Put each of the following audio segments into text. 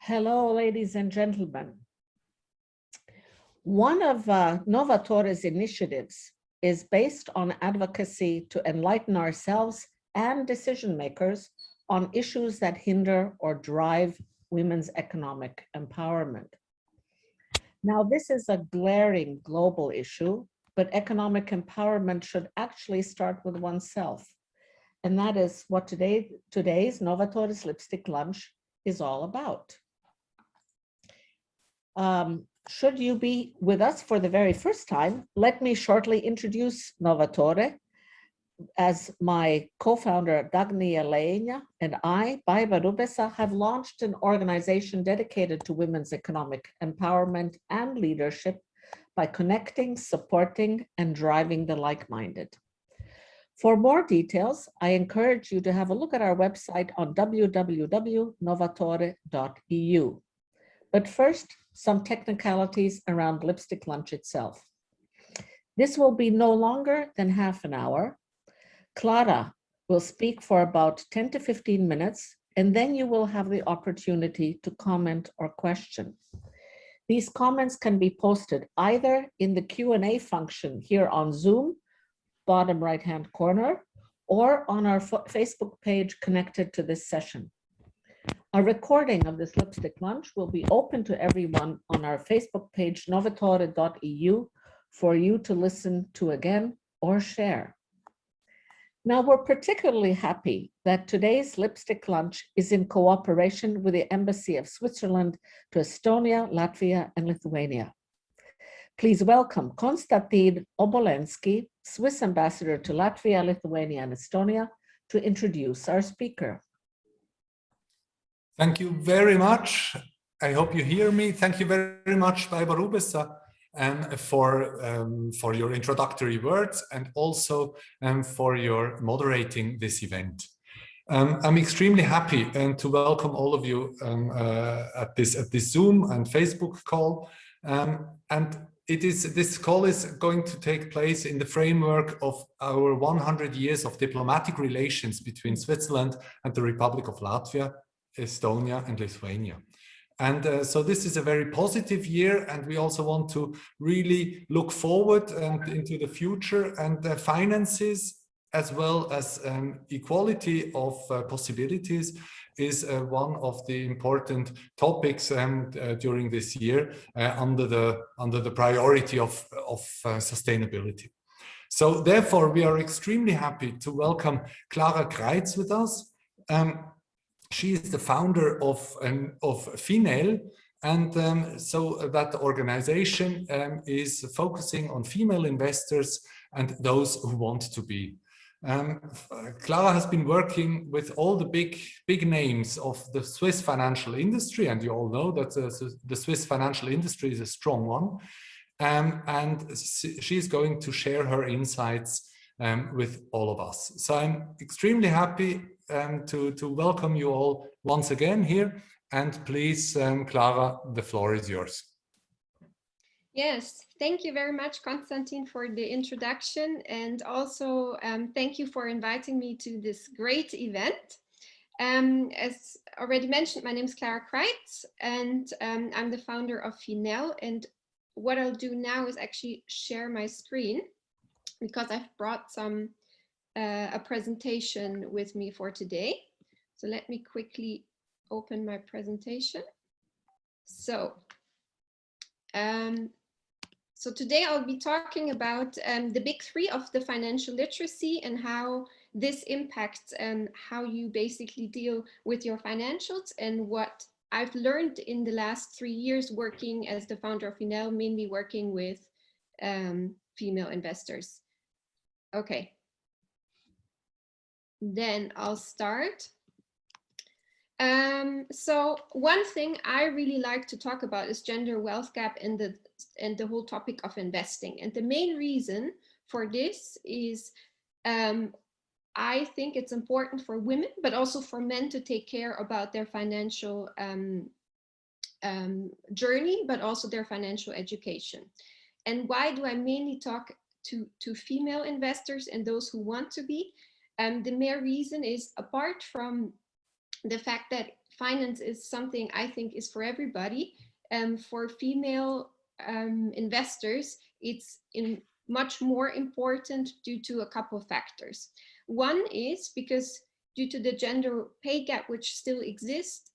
Hello, ladies and gentlemen. One of Novatore's initiatives is based on advocacy to enlighten ourselves and decision makers on issues that hinder or drive women's economic empowerment. Now, this is a glaring global issue, but economic empowerment should actually start with oneself. And that is what today's Novatore's Lipstick Lunch is all about. Should you be with us for the very first time, let me shortly introduce Novatore. As my co-founder Dagny Elena and I, Baiba Rubesa, have launched an organization dedicated to women's economic empowerment and leadership by connecting, supporting, and driving the like-minded. For more details, I encourage you to have a look at our website on www.novatore.eu. But first, some technicalities around Lipstick Lunch itself. This will be no longer than half an hour. Clara will speak for about 10 to 15 minutes, and then you will have the opportunity to comment or question. These comments can be posted either in the Q&A function here on Zoom, bottom right-hand corner, or on our Facebook page connected to this session. A recording of this Lipstick Lunch will be open to everyone on our Facebook page, novatore.eu, for you to listen to again or share. Now, we're particularly happy that today's Lipstick Lunch is in cooperation with the Embassy of Switzerland to Estonia, Latvia, and Lithuania. Please welcome Konstantin Obolensky, Swiss Ambassador to Latvia, Lithuania, and Estonia, to introduce our speaker. Thank you very much. I hope you hear me. Thank you very much, Baiba Rubesa, for your introductory words and also for your moderating this event. I'm extremely happy to welcome all of you at this Zoom and Facebook call. This call is going to take place in the framework of our 100 years of diplomatic relations between Switzerland and the Republic of Latvia, Estonia and Lithuania. And so this is a very positive year, and we also want to really look forward into the future, and finances as well as equality of possibilities is one of the important topics during this year under the priority of sustainability. So therefore, we are extremely happy to welcome Clara Creitz with us. She is the founder of Finelles, and so that organization is focusing on female investors and those who want to be. Clara has been working with all the big names of the Swiss financial industry, and you all know that the Swiss financial industry is a strong one, and she's going to share her insights with all of us. So I'm extremely happy to welcome you all once again here, and please, Clara, the floor is yours. Yes, thank you very much, Konstantin, for the introduction, and also thank you for inviting me to this great event. As already mentioned, my name is Clara Creitz, and I'm the founder of Finelles, and what I'll do now is actually share my screen, because I've brought a presentation with me for today. So let me quickly open my presentation. So today I'll be talking about the big three of the financial literacy and how this impacts how you basically deal with your financials, and what I've learned in the last 3 years working as the founder of Finelles, mainly working with female investors. Okay, then I'll start. So one thing I really like to talk about is gender wealth gap and the whole topic of investing. And the main reason for this is I think it's important for women, but also for men, to take care about their financial journey, but also their financial education. And why do I mainly talk to female investors and those who want to be? The mere reason is, apart from the fact that finance is something I think is for everybody. For female investors, it's much more important due to a couple of factors. One is because due to the gender pay gap, which still exists,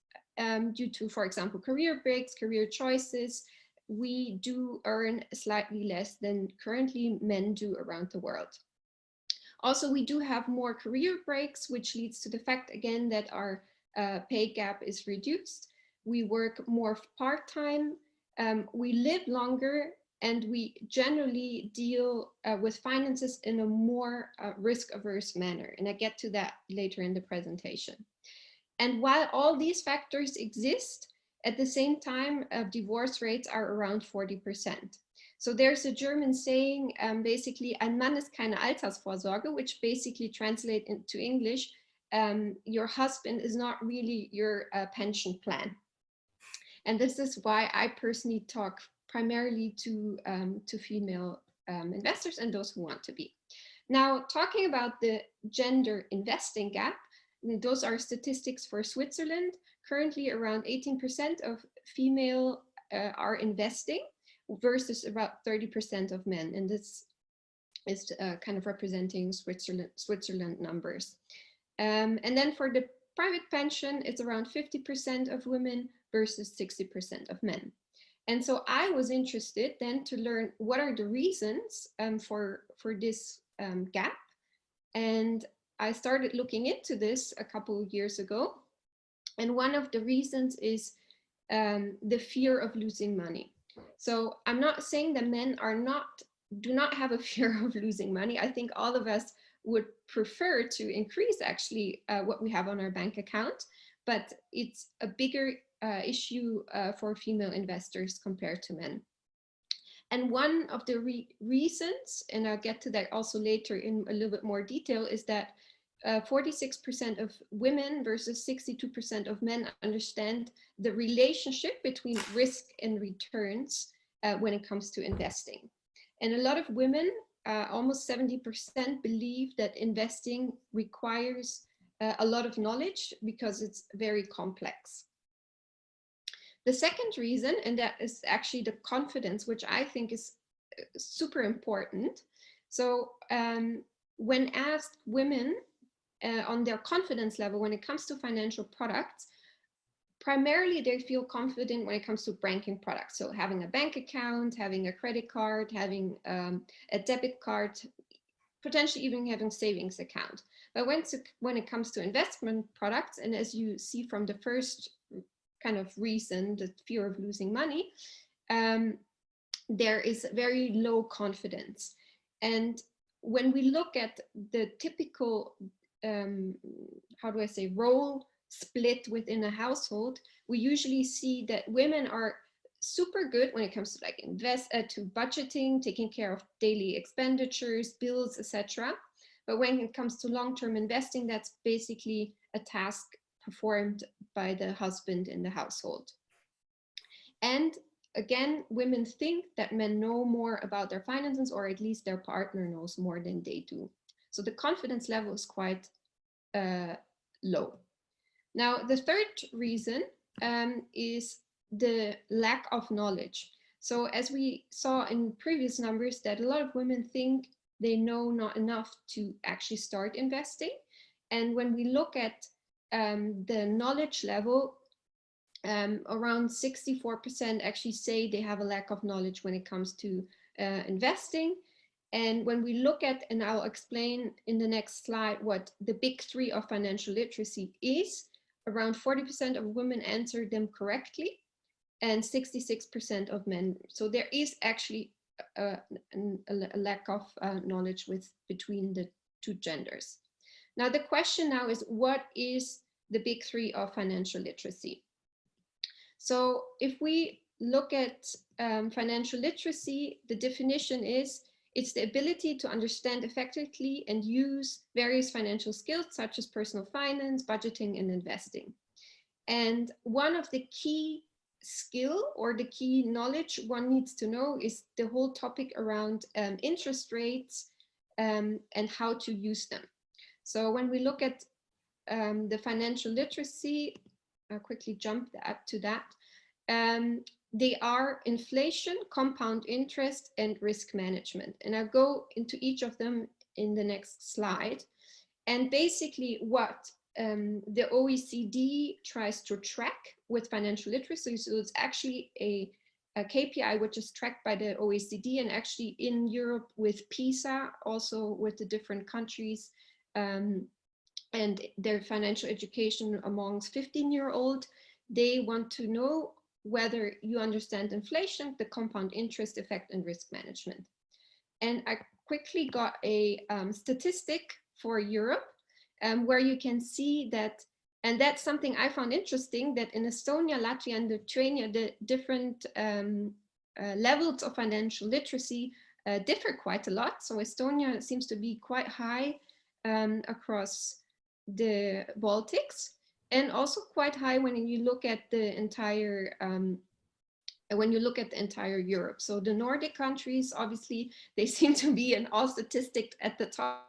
due to, for example, career breaks, career choices, we do earn slightly less than currently men do around the world. Also, we do have more career breaks, which leads to the fact, again, that our pay gap is reduced. We work more part-time, we live longer, and we generally deal with finances in a more risk-averse manner. And I get to that later in the presentation. And while all these factors exist, at the same time, divorce rates are around 40%. So there's a German saying, basically, ein Mann ist keine Altersvorsorge, which basically translates into English, your husband is not really your pension plan. And this is why I personally talk primarily to female investors and those who want to be. Now, talking about the gender investing gap, those are statistics for Switzerland. Currently, around 18% of female are investing versus about 30% of men. And this is kind of representing Switzerland numbers. And then for the private pension, it's around 50% of women versus 60% of men. And so I was interested then to learn what are the reasons for this gap. And I started looking into this a couple of years ago. And one of the reasons is the fear of losing money. So I'm not saying that men do not have a fear of losing money. I think all of us would prefer to increase actually what we have on our bank account, but it's a bigger issue for female investors compared to men. And one of the reasons, and I'll get to that also later in a little bit more detail, is that 46% of women versus 62% of men understand the relationship between risk and returns when it comes to investing. And a lot of women, almost 70%, believe that investing requires a lot of knowledge because it's very complex. The second reason, and that is actually the confidence, which I think is super important. So when asked women on their confidence level when it comes to financial products, primarily they feel confident when it comes to banking products. So having a bank account, having a credit card, having a debit card, potentially even having a savings account. But when it comes to investment products, and as you see from the first kind of reason, the fear of losing money, there is very low confidence. And when we look at the typical, role split within a household, we usually see that women are super good when it comes to to budgeting, taking care of daily expenditures, bills, etc. But when it comes to long-term investing, that's basically a task performed by the husband in the household. And again, women think that men know more about their finances, or at least their partner knows more than they do. So the confidence level is quite low. Now, the third reason is the lack of knowledge. So as we saw in previous numbers, that a lot of women think they know not enough to actually start investing. And when we look at the knowledge level, around 64% actually say they have a lack of knowledge when it comes to investing. And when we look at, and I'll explain in the next slide what the big three of financial literacy is, around 40% of women answered them correctly and 66% of men. So there is actually a lack of knowledge between the two genders. Now the question now is, what is the big three of financial literacy? So if we look at financial literacy, the definition is, it's the ability to understand effectively and use various financial skills such as personal finance, budgeting, and investing. And one of the key skill or the key knowledge one needs to know is the whole topic around interest rates and how to use them. So when we look at the financial literacy quickly jump up to that. They are inflation, compound interest, and risk management. And I'll go into each of them in the next slide. And basically what the OECD tries to track with financial literacy, so it's actually a KPI which is tracked by the OECD, and actually in Europe with PISA, also with the different countries and their financial education amongst 15-year-old, they want to know whether you understand inflation, the compound interest effect, and risk management. And I quickly got a statistic for Europe where you can see that, and that's something I found interesting, that in Estonia, Latvia, and Lithuania, the different levels of financial literacy differ quite a lot. So Estonia seems to be quite high across the Baltics, and also quite high when you look at the entire Europe. So the Nordic countries, obviously, they seem to be in all statistics at the top.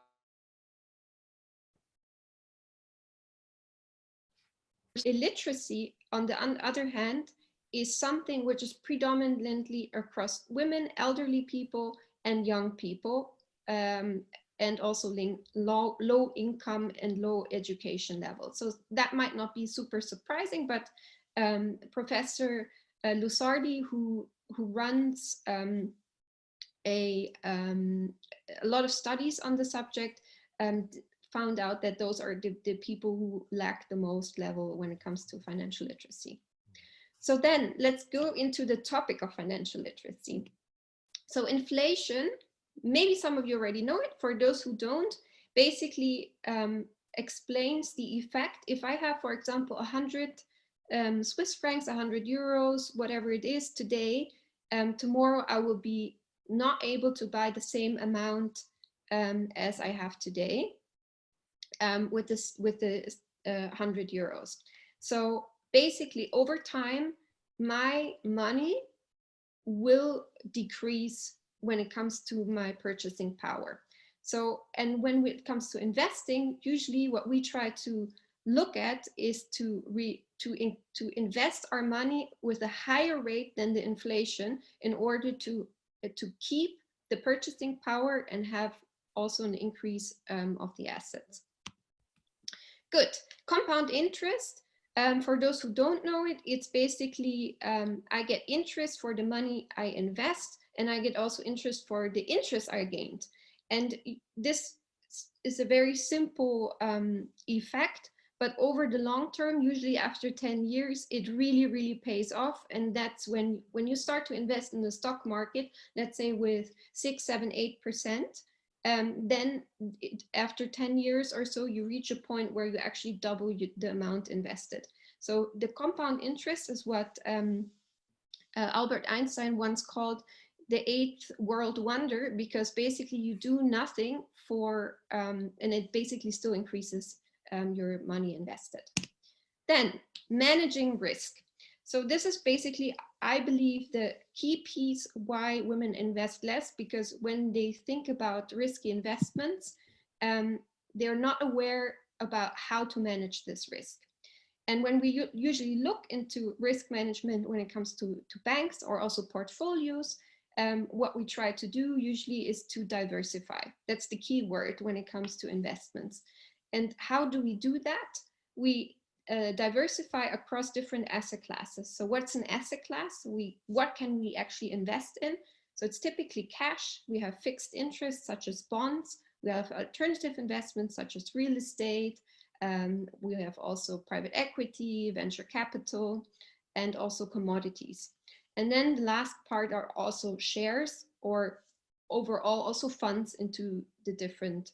Illiteracy, on the other hand, is something which is predominantly across women, elderly people, and young people, and also low income and low education level. So that might not be super surprising, but Professor Lusardi, who runs a lot of studies on the subject, found out that those are the people who lack the most level when it comes to financial literacy. So then let's go into the topic of financial literacy. So inflation, maybe some of you already know it. For those who don't, basically explains the effect. If I have, for example, 100 Swiss francs, 100 euros, whatever it is today, tomorrow I will be not able to buy the same amount as I have today with the 100 euros. So basically over time, my money will decrease when it comes to my purchasing power. So, and when it comes to investing, usually what we try to look at is to invest our money with a higher rate than the inflation in order to keep the purchasing power and have also an increase of the assets. Good. Compound interest. For those who don't know it, it's basically I get interest for the money I invest, and I get also interest for the interest I gained. And this is a very simple effect, but over the long term, usually after 10 years, it really, really pays off. And that's when you start to invest in the stock market, let's say with 6, 7, 8%, then after 10 years or so, you reach a point where you actually double the amount invested. So the compound interest is what Albert Einstein once called the 8th world wonder, because basically you do nothing for, and it basically still increases your money invested. Then managing risk. So this is basically, I believe, the key piece why women invest less, because when they think about risky investments, they're not aware about how to manage this risk. And when we usually look into risk management when it comes to banks or also portfolios, what we try to do usually is to diversify. That's the key word when it comes to investments. And how do we do that? We diversify across different asset classes. So what's an asset class? What can we actually invest in? So it's typically cash. We have fixed interest such as bonds. We have alternative investments such as real estate. We have also private equity, venture capital, and also commodities. And then the last part are also shares, or overall also funds into the different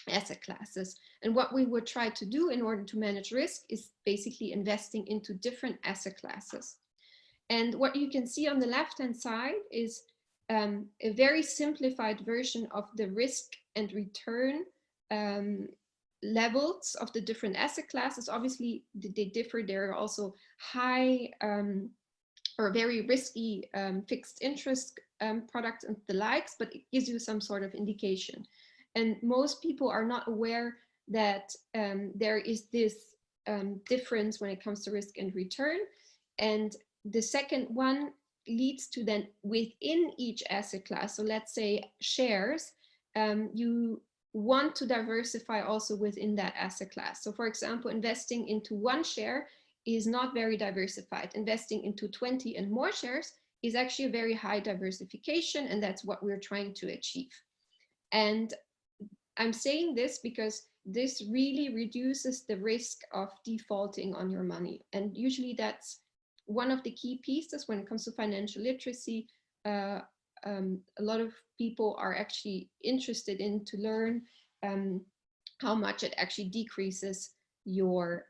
asset classes. And what we would try to do in order to manage risk is basically investing into different asset classes. And what you can see on the left-hand side is a very simplified version of the risk and return levels of the different asset classes. Obviously, they differ. There are also high or very risky fixed interest products and the likes, but it gives you some sort of indication. And most people are not aware that there is this difference when it comes to risk and return. And the second one leads to then within each asset class. So let's say shares, you want to diversify also within that asset class. So for example, investing into one share is not very diversified. Investing into 20 and more shares is actually a very high diversification, and that's what we're trying to achieve. And I'm saying this because this really reduces the risk of defaulting on your money. And usually that's one of the key pieces when it comes to financial literacy. A lot of people are actually interested in to learn how much it actually decreases your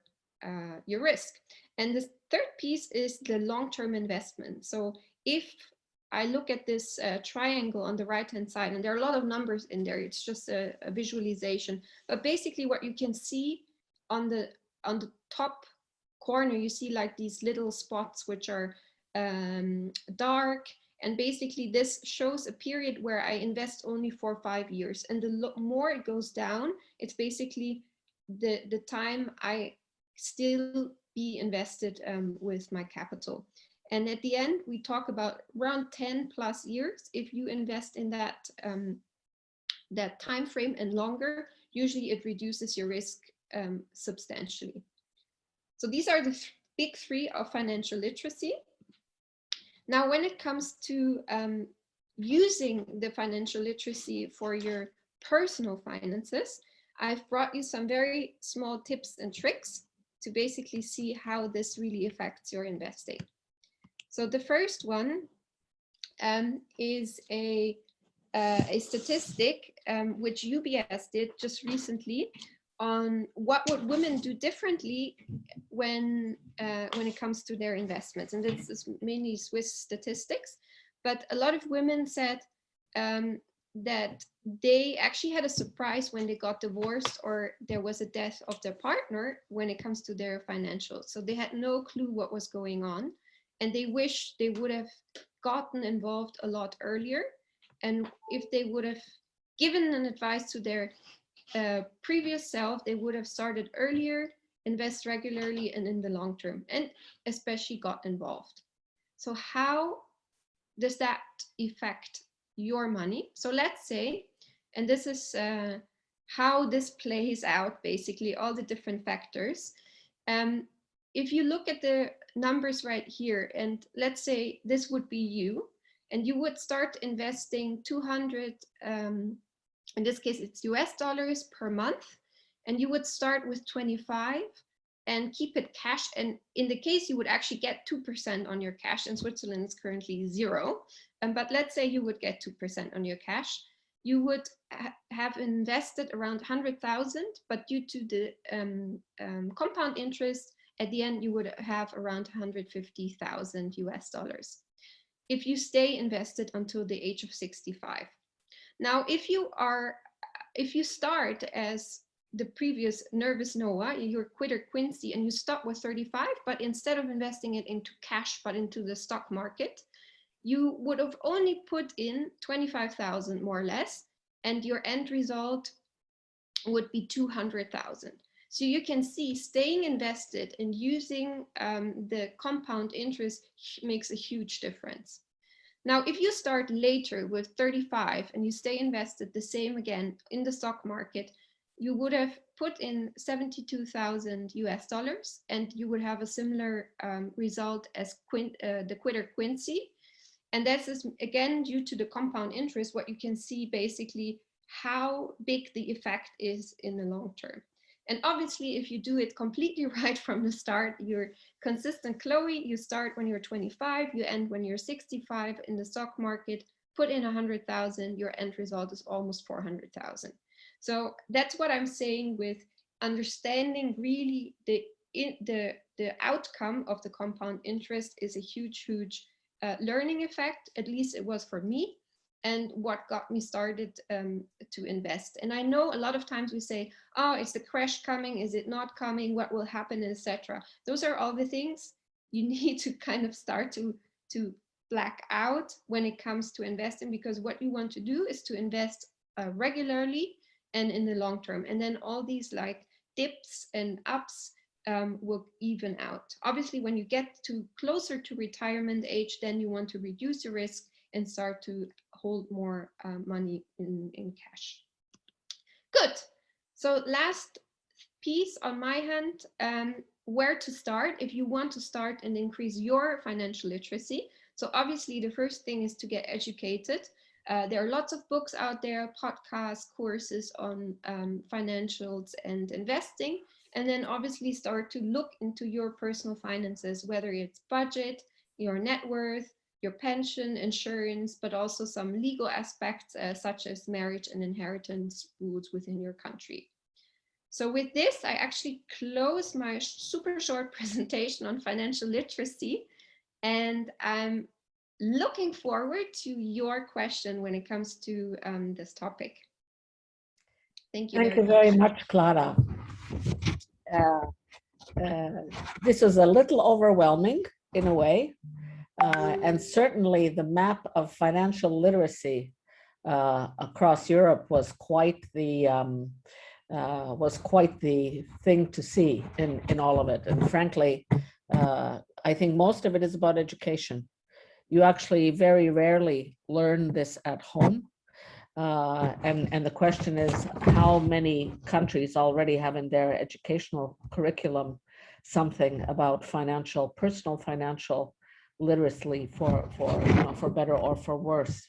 risk. And the third piece is the long-term investment. So if I look at this triangle on the right-hand side, and there are a lot of numbers in there, it's just a visualization. But basically what you can see on the top corner, you see like these little spots which are dark. And basically this shows a period where I invest only for 5 years. And the more it goes down, it's basically the time I still be invested with my capital. And at the end, we talk about around 10 plus years. If you invest in that, that time frame and longer, usually it reduces your risk substantially. So these are the big three of financial literacy. Now, when it comes to using the financial literacy for your personal finances, I've brought you some very small tips and tricks to basically see how this really affects your investing. So the first one is a statistic which UBS did just recently on what would women do differently when it comes to their investments. And this is mainly Swiss statistics, but a lot of women said that they actually had a surprise when they got divorced or there was a death of their partner when it comes to their financials. So they had no clue what was going on, and they wish they would have gotten involved a lot earlier. And if they would have given an advice to their previous self, they would have started earlier, invest regularly and in the long term, and especially got involved. So how does that affect your money? So let's say, and this is how this plays out, basically all the different factors. If you look at the numbers right here, and let's say this would be you, and you would start investing 200, in this case it's US dollars per month, and you would start with 25 and keep it cash. And in the case you would actually get 2% on your cash. In Switzerland it's currently 0, but let's say you would get 2% on your cash. You would have invested around 100,000, but due to the compound interest, at the end you would have around 150,000 US dollars if you stay invested until the age of 65. Now, if you start as the previous nervous Noah, you're quitter Quincy, and you stop with 35, but instead of investing it into cash, but into the stock market, you would have only put in 25,000 more or less, and your end result would be 200,000. So you can see staying invested and using the compound interest makes a huge difference. Now, if you start later with 35 and you stay invested the same again in the stock market, you would have put in 72,000 US dollars, and you would have a similar result as the quitter Quincy. And that's again due to the compound interest, what you can see basically how big the effect is in the long term. And obviously, if you do it completely right from the start, you're consistent Chloe, you start when you're 25, you end when you're 65 in the stock market, put in 100,000, your end result is almost 400,000. So that's what I'm saying with understanding really the outcome of the compound interest is a huge learning effect. At least it was for me, and what got me started to invest. And I know a lot of times we say, oh, is the crash coming? Is it not coming? What will happen, etc. Those are all the things you need to kind of start to black out when it comes to investing, because what you want to do is to invest regularly and in the long term. And then all these like dips and ups will even out. Obviously, when you get to closer to retirement age, then you want to reduce your risk and start to hold more money in cash. Good. So last piece on my hand, where to start if you want to start and increase your financial literacy. So obviously the first thing is to get educated. There are lots of books out there, podcasts, courses on financials and investing. And then obviously start to look into your personal finances, whether it's budget, your net worth, your pension, insurance, but also some legal aspects such as marriage and inheritance rules within your country. So with this, I actually close my super short presentation on financial literacy, and I'm looking forward to your question when it comes to this topic. Thank you very much, Clara. This was a little overwhelming in a way, and certainly the map of financial literacy across Europe was quite the thing to see in all of it. And frankly, I think most of it is about education. You actually very rarely learn this at home. And the question is, how many countries already have in their educational curriculum something about personal financial literacy for better or for worse.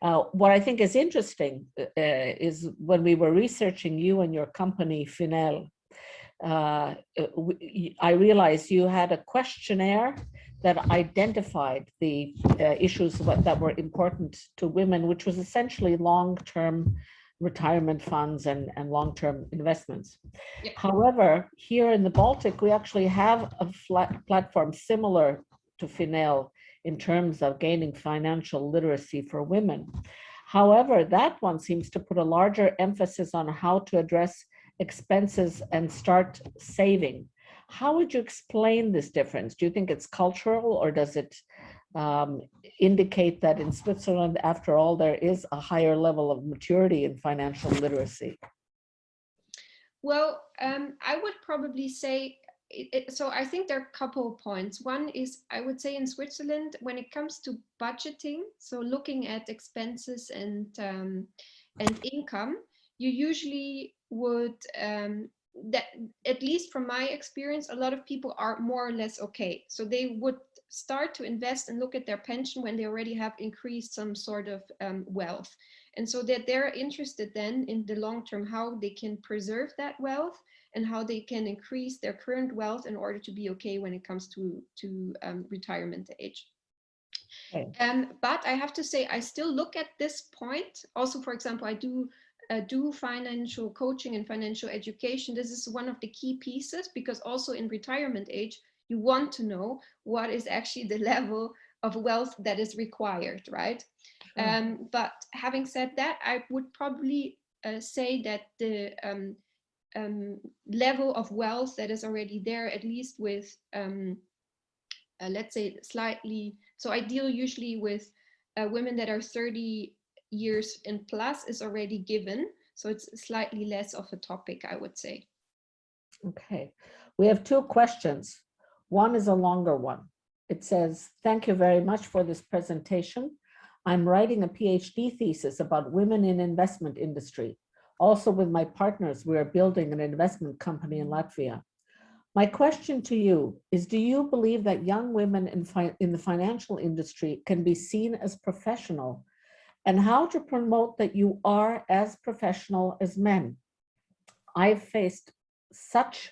What I think is interesting is when we were researching you and your company, Finelles, I realized you had a questionnaire that identified the issues that were important to women, which was essentially long-term retirement funds and long-term investments. Yeah. However, here in the Baltic, we actually have a platform similar to Finelles in terms of gaining financial literacy for women. However, that one seems to put a larger emphasis on how to address expenses and start saving. How would you explain this difference? Do you think it's cultural, or does it indicate that in Switzerland, after all, there is a higher level of maturity in financial literacy? Well, I would probably say, so I think there are a couple of points. One is, I would say in Switzerland, when it comes to budgeting, so looking at expenses and income, you usually would, that at least from my experience, a lot of people are more or less okay. So they would start to invest and look at their pension when they already have increased some sort of wealth. And so that they're interested then in the long term, how they can preserve that wealth and how they can increase their current wealth in order to be okay when it comes to retirement age. Okay. But I have to say, I still look at this point. Also, for example, I do financial coaching and financial education. This is one of the key pieces, because also in retirement age, you want to know what is actually the level of wealth that is required, right? Sure. But having said that, I would probably say that the level of wealth that is already there, at least with, let's say slightly, so I deal usually with women that are 30 years and plus, is already given. So it's slightly less of a topic, I would say. Okay, we have two questions. One is a longer one. It says, thank you very much for this presentation. I'm writing a PhD thesis about women in investment industry. Also with my partners, we are building an investment company in Latvia. My question to you is, do you believe that young women in the financial industry can be seen as professional, and how to promote that you are as professional as men? I've faced such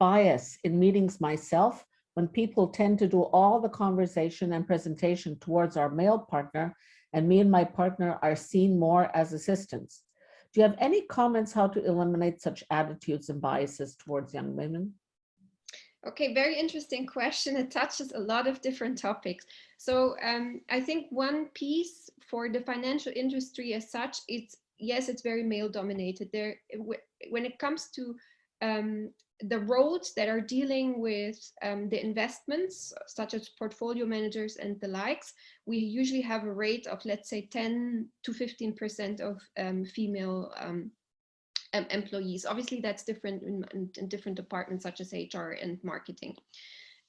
bias in meetings myself, when people tend to do all the conversation and presentation towards our male partner, and me and my partner are seen more as assistants. Do you have any comments how to eliminate such attitudes and biases towards young women? Okay, very interesting question. It touches a lot of different topics. So I think one piece for the financial industry as such, yes, it's very male dominated. There, when it comes to the roles that are dealing with the investments, such as portfolio managers and the likes, we usually have a rate of, let's say, 10 to 15% of female employees. Obviously, that's different in different departments such as HR and marketing.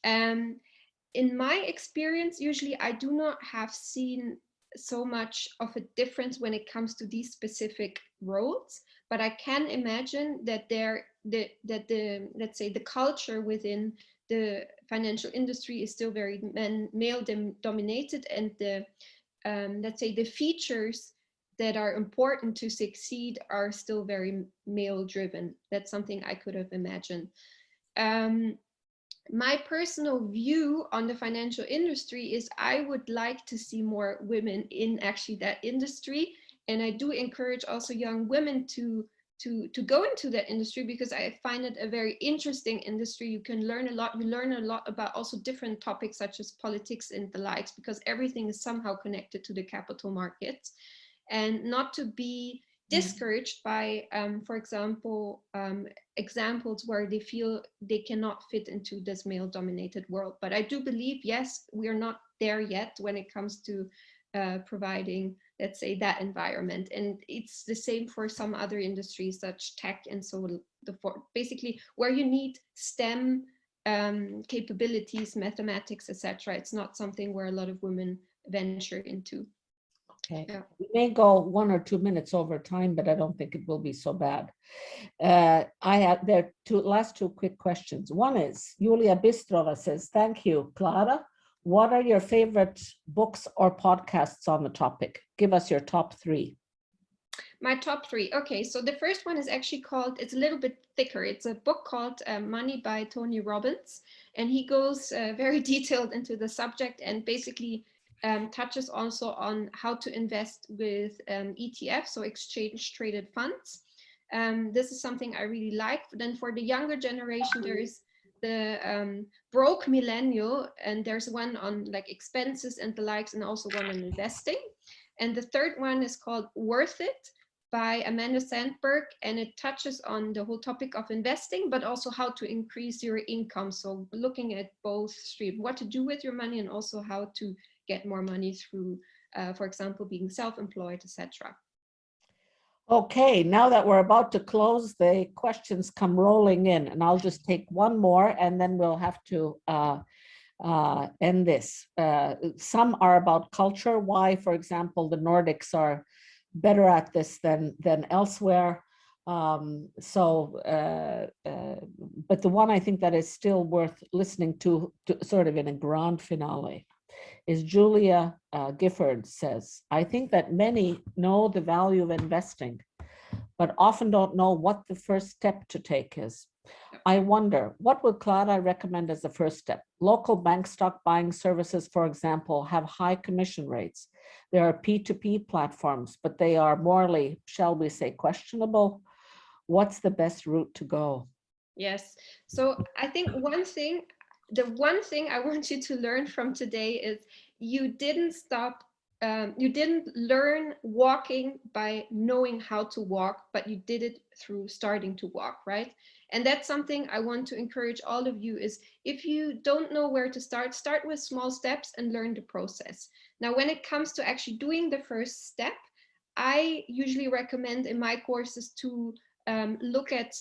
In my experience, usually I do not have seen so much of a difference when it comes to these specific roles, but I can imagine that let's say the culture within the financial industry is still very male dominated, and the let's say the features that are important to succeed are still very male driven. That's something I could have imagined. My personal view on the financial industry is I would like to see more women in actually that industry. And I do encourage also young women to go into that industry, because I find it a very interesting industry. You can learn a lot. You learn a lot about also different topics such as politics and the likes, because everything is somehow connected to the capital markets. And not to be discouraged by, for example, examples where they feel they cannot fit into this male-dominated world. But I do believe, yes, we are not there yet when it comes to providing, let's say, that environment. And it's the same for some other industries, such tech and so forth. Basically, where you need STEM capabilities, mathematics, etc. It's not something where a lot of women venture into. Okay, yeah. We may go 1 or 2 minutes over time, but I don't think it will be so bad. There are last two quick questions. One is, Julia Bistrova says, thank you, Clara. What are your favorite books or podcasts on the topic? Give us your top 3. My top 3. Okay, so the first one is actually called, it's a little bit thicker. It's a book called Money by Tony Robbins. And he goes very detailed into the subject, and basically touches also on how to invest with ETFs, so exchange traded funds. This is something I really like. Then for the younger generation, there is the Broke Millennial, and there's one on like expenses and the likes, and also one on investing. And the third one is called Worth It by Amanda Sandberg, and it touches on the whole topic of investing, but also how to increase your income. So looking at both streams, what to do with your money, and also how to get more money through, for example, being self-employed, etc. Okay, now that we're about to close, the questions come rolling in, and I'll just take one more, and then we'll have to end this. Some are about culture, why, for example, the Nordics are better at this than elsewhere. But the one I think that is still worth listening to sort of in a grand finale is Julia Gifford says, I think that many know the value of investing, but often don't know what the first step to take is. I wonder, what would Clara recommend as the first step? Local bank stock buying services, for example, have high commission rates. There are P2P platforms, but they are morally, shall we say, questionable. What's the best route to go? Yes, so I think the one thing I want you to learn from today is you didn't stop, you didn't learn walking by knowing how to walk, but you did it through starting to walk, right? And that's something I want to encourage all of you is, if you don't know where to start with small steps and learn the process. Now, when it comes to actually doing the first step, I usually recommend in my courses to look at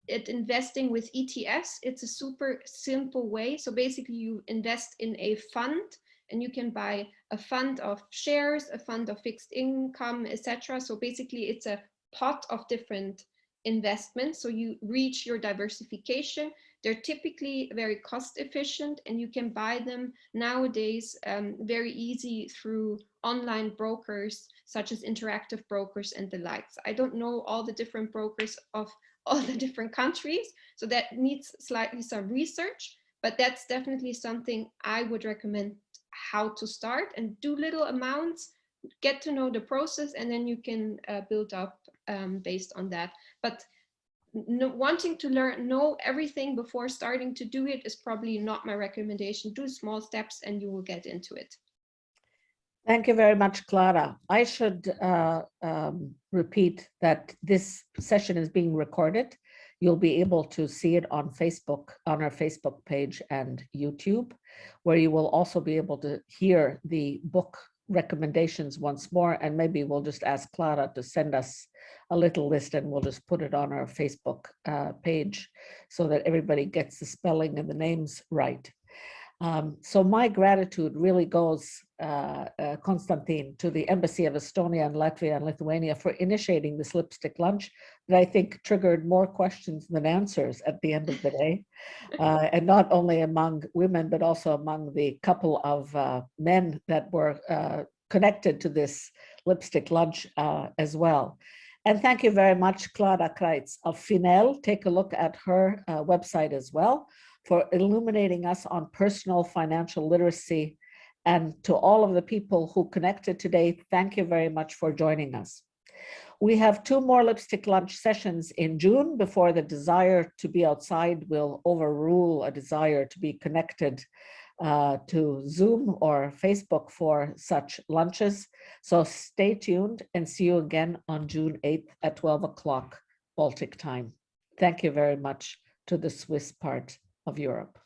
investing with ETFs. It's a super simple way. So basically you invest in a fund, and you can buy a fund of shares, a fund of fixed income, etc. So basically it's a pot of different investments. So you reach your diversification. They're typically very cost efficient, and you can buy them nowadays very easy through online brokers such as Interactive Brokers and the likes. I don't know all the different brokers of all the different countries, so that needs slightly some research, but that's definitely something I would recommend, how to start and do little amounts, get to know the process, and then you can build up based on that. But wanting to know everything before starting to do it is probably not my recommendation. Do small steps and you will get into it. Thank you very much, Clara. I should repeat that this session is being recorded. You'll be able to see it on Facebook, on our Facebook page and YouTube, where you will also be able to hear the book recommendations once more, and maybe we'll just ask Clara to send us a little list and we'll just put it on our Facebook page so that everybody gets the spelling and the names right. So my gratitude really goes, Konstantin, to the Embassy of Estonia and Latvia and Lithuania for initiating this lipstick lunch that I think triggered more questions than answers at the end of the day. And not only among women, but also among the couple of men that were connected to this lipstick lunch as well. And thank you very much, Clara Creitz of Finelles. Take a look at her website as well, for illuminating us on personal financial literacy. And to all of the people who connected today, thank you very much for joining us. We have 2 more lipstick lunch sessions in June before the desire to be outside will overrule a desire to be connected to Zoom or Facebook for such lunches. So stay tuned and see you again on June 8th at 12 o'clock Baltic time. Thank you very much to the Swiss part of Europe.